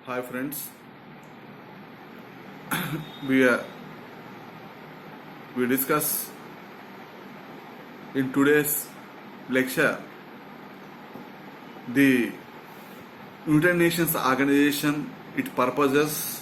Hi friends, we uh, we discuss in today's lecture the United Nations organization, its purposes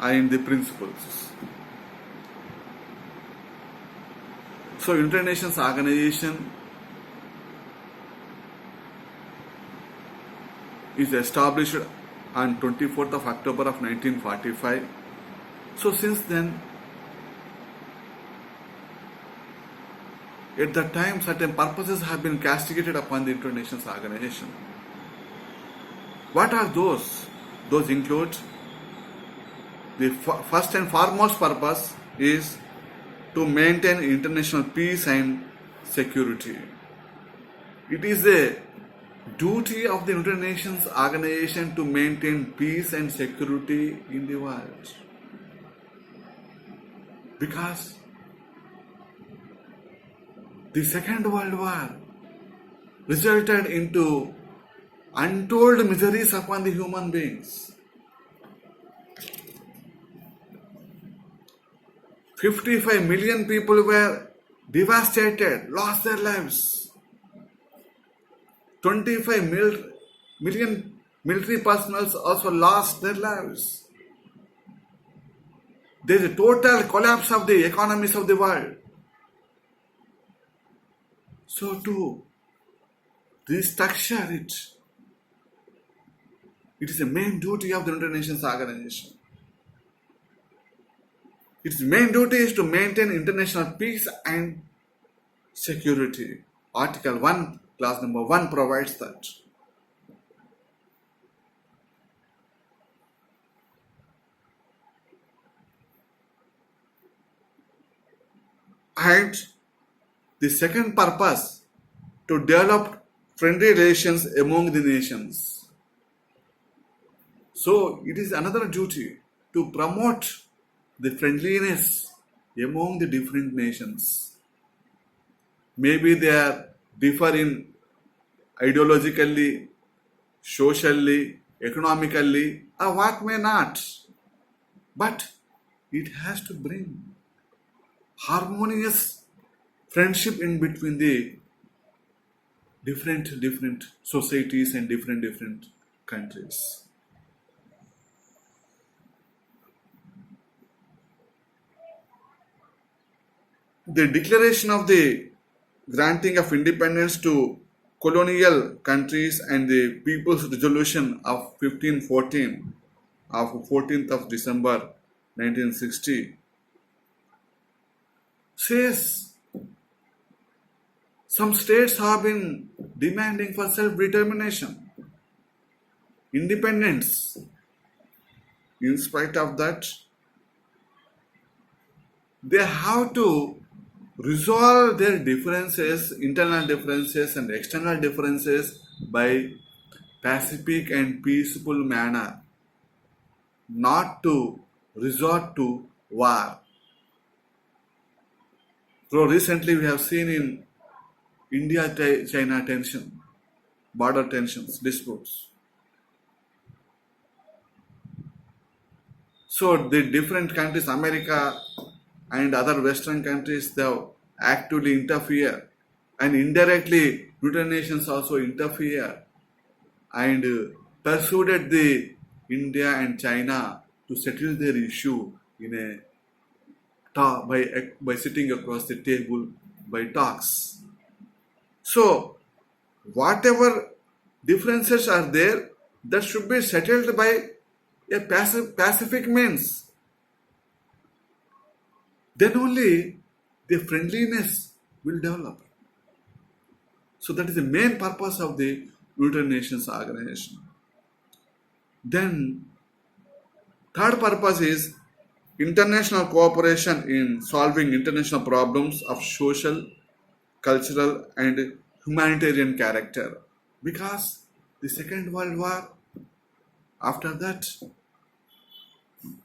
and the principles. So United Nations organization is established on 24th of October of 1945. So since then, at that time, certain purposes have been castigated upon the United Nations organization. What are those? Those include the first and foremost purpose is to maintain international peace and security. It is a duty of the United Nations organization to maintain peace and security in the world. Because the Second World War resulted into untold miseries upon the human beings. 55 million people were devastated, lost their lives. 25 million military personnel also lost their lives. There is a total collapse of the economies of the world. So to restructure it, it is a main duty of the United Nations organization. Its main duty is to maintain international peace and security. Article 1, clause number 1 provides that. And the second purpose, to develop friendly relations among the nations. So it is another duty to promote the friendliness among the different nations. Maybe they are differ in ideologically, socially, economically, or what may not. But it has to bring harmonious friendship in between the different societies and different countries. The declaration of the granting of independence to colonial countries and the People's Resolution of 1514 of 14th of December 1960 says some states have been demanding for self-determination, independence. In spite of that, they have to resolve their differences, internal differences and external differences by pacific and peaceful manner, not to resort to war. So recently we have seen in India-China tension, border tensions, disputes. So the different countries, America and other Western countries, they have actively interfere, and indirectly United Nations also interfere and persuaded the India and China to settle their issue in a by sitting across the table by talks. So whatever differences are there, that should be settled by a pacific means. Then only the friendliness will develop. So that is the main purpose of the United Nations organization. Then third purpose is international cooperation in solving international problems of social, cultural and humanitarian character. Because the Second World War, after that,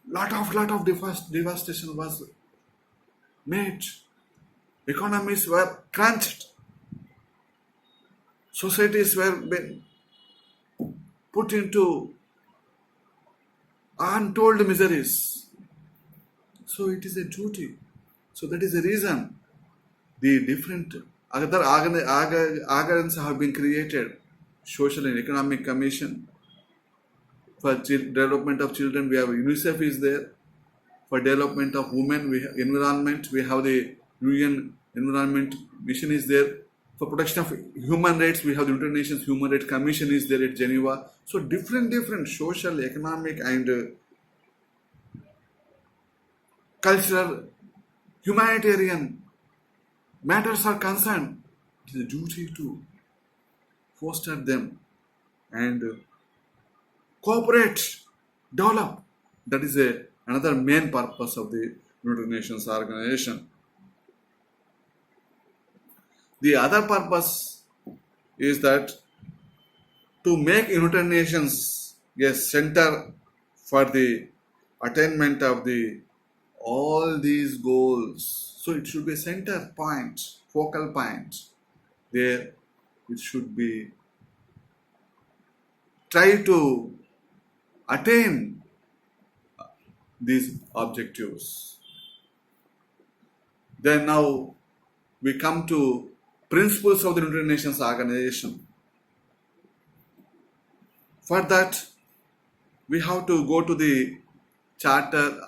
lot of devastation was made. Economies were crunched. Societies were been put into untold miseries. So it is a duty. So that is the reason the different other organs have been created. Social and Economic Commission for development of children. We have UNICEF is there. For development of women, we have environment. We have the UN Environment Mission is there. For protection of human rights, we have the United Nations Human Rights Commission is there at Geneva. So different social, economic, and cultural, humanitarian matters are concerned. It is a duty to foster them and cooperate, develop. That is another main purpose of the United Nations organization. The other purpose is that to make United Nations a center for the attainment of the all these goals. So it should be a center point, focal point. There it should be try to attain these objectives. Then now we come to principles of the United Nations organization. For that, we have to go to the Charter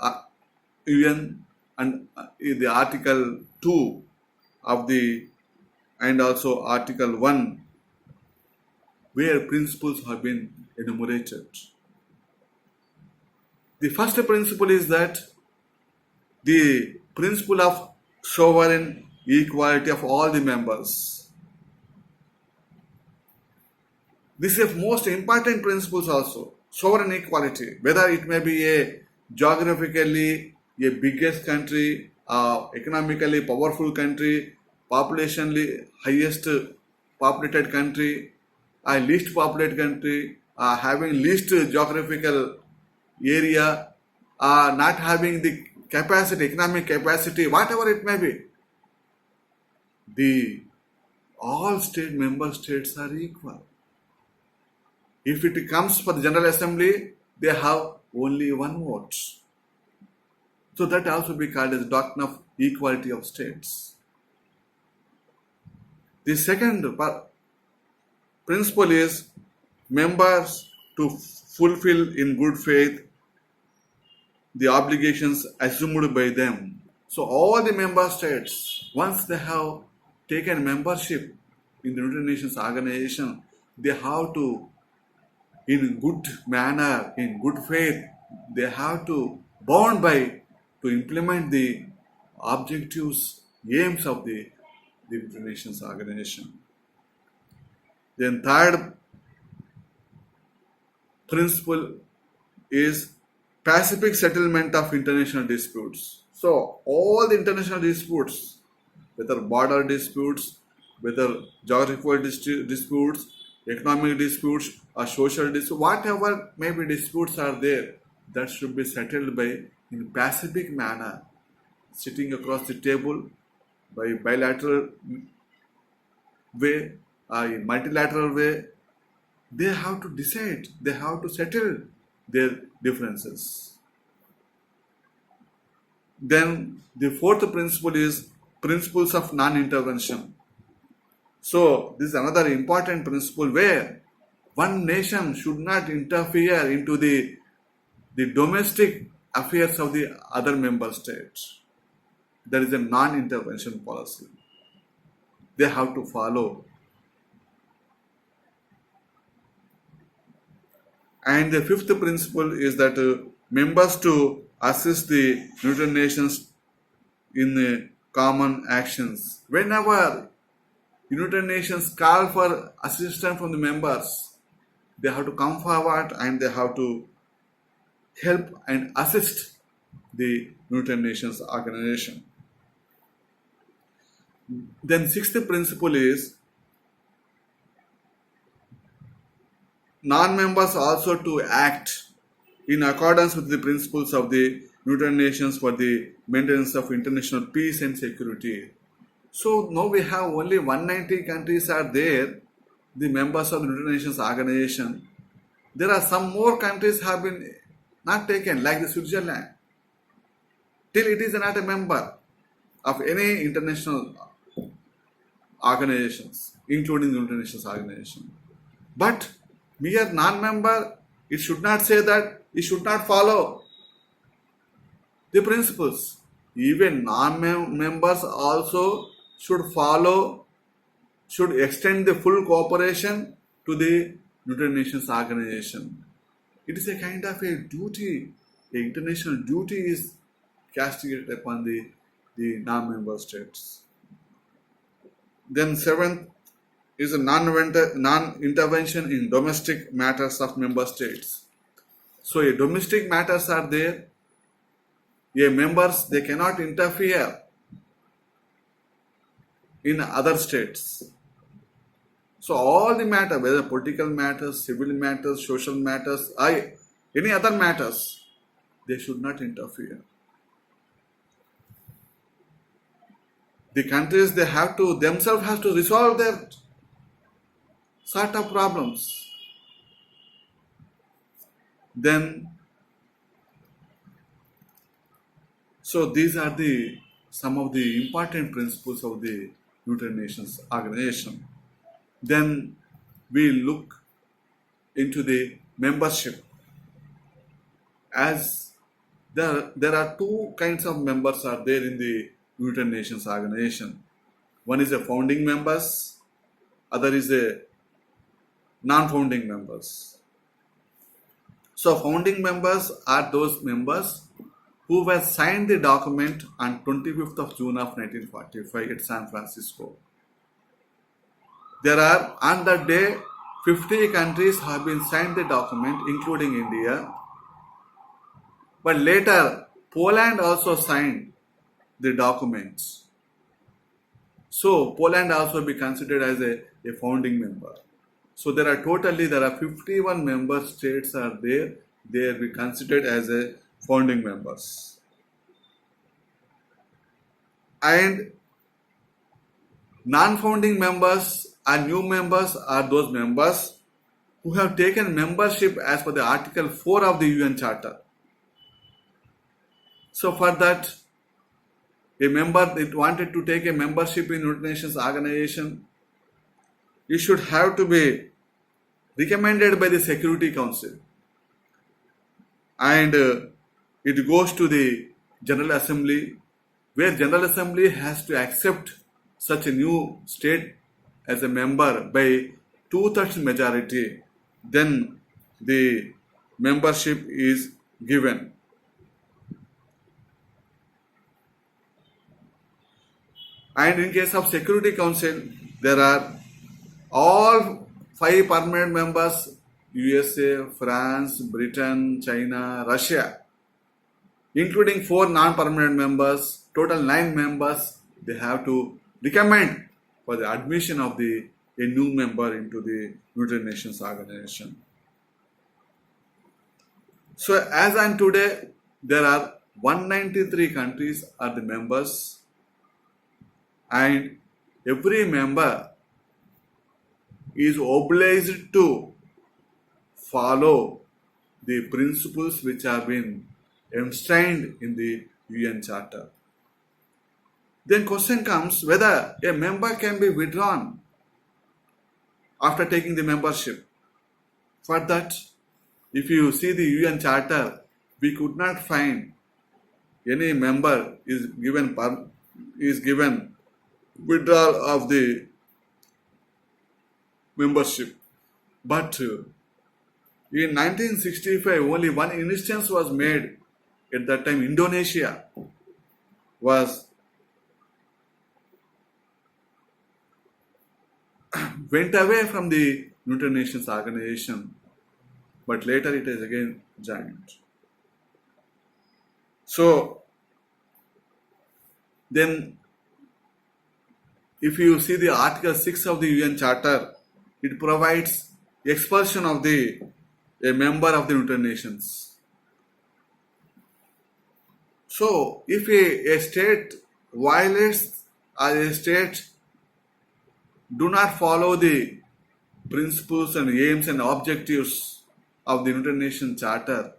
UN and the Article 2 of the and also Article 1 where principles have been enumerated. The first principle is that the principle of sovereign equality of all the members. This is most important principles also. Sovereign equality, whether it may be a geographically a biggest country, economically powerful country, populationally highest populated country, a least populated country, having least geographical area, not having the capacity, economic capacity, whatever it may be. The all member states are equal. If it comes for the General Assembly, they have only one vote. So that also be called as doctrine of equality of states. The second principle is members to fulfill in good faith the obligations assumed by them. So all the member states, once they have taken membership in the United Nations organization, they have to, in good manner, in good faith, they have to bound by to implement the objectives, aims of the United Nations organization. Then third principle is pacific settlement of international disputes. So all the international disputes, whether border disputes, whether geographical disputes, economic disputes, or social disputes, whatever maybe disputes are there, that should be settled by in pacific manner, sitting across the table by bilateral way, in multilateral way. They have to decide, they have to settle their differences. Then the fourth principle is principles of non-intervention. So this is another important principle where one nation should not interfere into the domestic affairs of the other member states. There is a non-intervention policy. They have to follow. And the fifth principle is that members to assist the United Nations in common actions. Whenever United Nations call for assistance from the members, they have to come forward and they have to help and assist the United Nations organization. Then sixth principle is non-members also to act in accordance with the principles of the United Nations for the maintenance of international peace and security. So now we have only 190 countries are there, the members of the United Nations organization. There are some more countries have been not taken like the Switzerland till it is not a member of any international organizations, including the United Nations organization. But mere non-member, it should not say that it should not follow the principles. Even non-members also should follow, should extend the full cooperation to the United Nations organization. It is a kind of a duty, a international duty is castigated upon the non-member states. Then seventh is a non-intervention in domestic matters of member states. So a domestic matters are there. A members, they cannot interfere in other states. So all the matter, whether political matters, civil matters, social matters, any other matters, they should not interfere. The countries, they have to, themselves have to resolve their sort of problems. Then, so these are some of the important principles of the United Nations organization. Then we look into the membership. As there are two kinds of members are there in the United Nations organization. One is the founding members, other is the non-founding members. So founding members are those members who were signed the document on 25th of June of 1945 at San Francisco. There are, on that day, 50 countries have been signed the document, including India. But later, Poland also signed the documents. So Poland also be considered as a founding member. So there are 51 member states are there. They will be considered as a founding members. And non-founding members and new members are those members who have taken membership as per the Article 4 of the UN Charter. So for that, a member that wanted to take a membership in United Nations organization, it should have to be recommended by the Security Council. And it goes to the General Assembly, where General Assembly has to accept such a new state as a member by 2/3 majority. Then the membership is given. And in case of Security Council, there are all 5 permanent members: USA, France, Britain, China, Russia, including 4 non-permanent members, total 9 members. They have to recommend for the admission of a new member into the United Nations organization. So as on today, there are 193 countries are the members, and every member is obliged to follow the principles which have been enshrined in the UN Charter. Then question comes whether a member can be withdrawn after taking the membership. For that, if you see the UN Charter, we could not find any member is given withdrawal of the membership. But in 1965, only one instance was made. At that time, Indonesia went away from the United Nations organization, but later it is again joined. So then, if you see the Article 6 of the UN Charter, it provides expulsion of a member of the United Nations. So, if a state violates or a state do not follow the principles and aims and objectives of the United Nations Charter,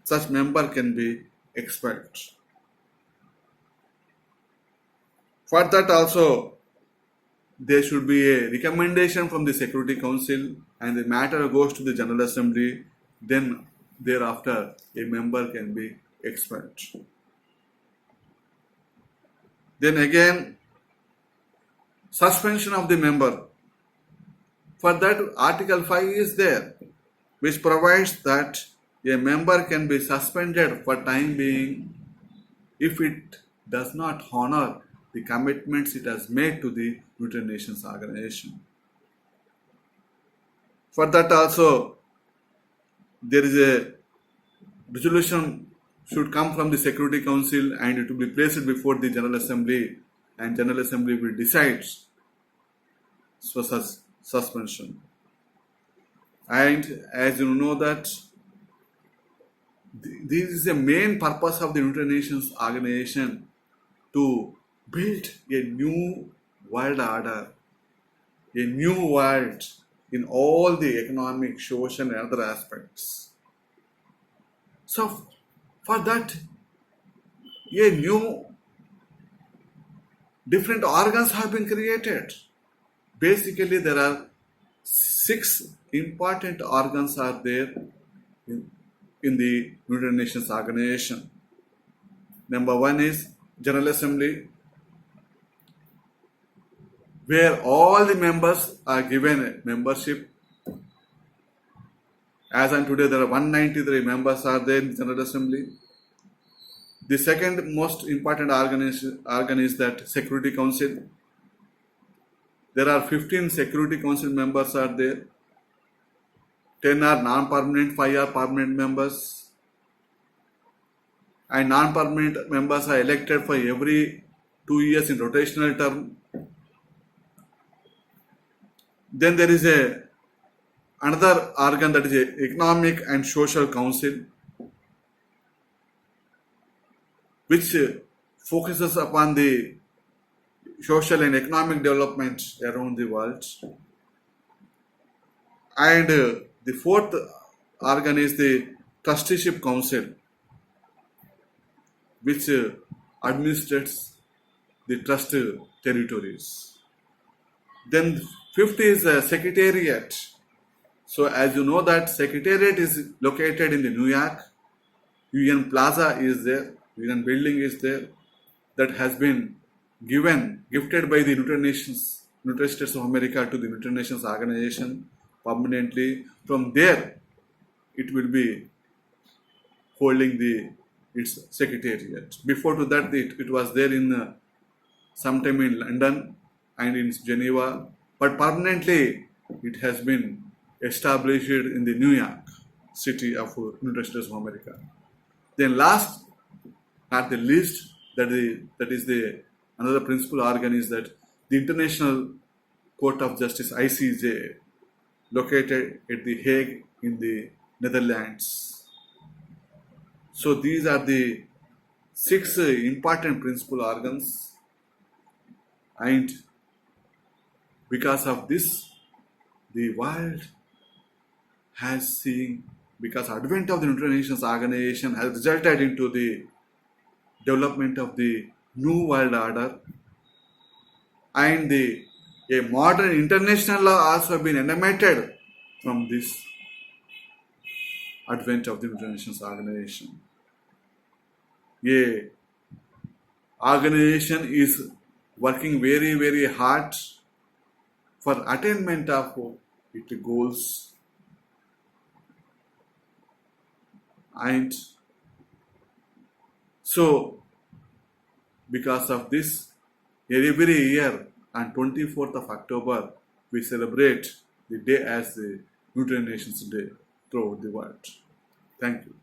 such member can be expelled. For that also, there should be a recommendation from the Security Council and the matter goes to the General Assembly. Then thereafter, a member can be expelled. Then again, suspension of the member. For that, Article 5 is there, which provides that a member can be suspended for time being if it does not honor the commitments it has made to the United Nations organization. For that also, there is a resolution should come from the Security Council and it will be placed before the General Assembly, and General Assembly will decide for such suspension. And as you know that this is the main purpose of the United Nations organization, to build a new world order, a new world in all the economic, social and other aspects. So for that, a new different organs have been created. Basically, there are 6 important organs are there in the United Nations organization. Number 1 is General Assembly, where all the members are given membership. As on today, there are 193 members are there in the General Assembly. The second most important organ is that Security Council. There are 15 Security Council members are there. 10 are non-permanent, 5 are permanent members. And non-permanent members are elected for every 2 years in rotational term. Then there is another organ, that is a Economic and Social Council, which focuses upon the social and economic development around the world. And the fourth organ is the Trusteeship Council, which administrates the trust territories. Then fifth is Secretariat. So as you know that Secretariat is located in the New York. UN Plaza is there, UN building is there, that has been gifted by the United States of America to the United Nations organization permanently. From there, it will be holding its secretariat. Before to that, it was there in sometime in London and in Geneva, but permanently it has been established in the New York city of United States of America. Then last, at the least, that is the another principal organ is that the International Court of Justice, ICJ, located at The Hague in the Netherlands. So these are the 6 important principal organs, and because of this, the world has seen, because advent of the United Nations organization has resulted into the development of the new world order, and a modern international law also been emanated from this advent of the United Nations organization. A organization is working very, very hard for attainment of its goals, and so because of this, every year on 24th of October, we celebrate the day as the United Nations Day throughout the world. Thank you.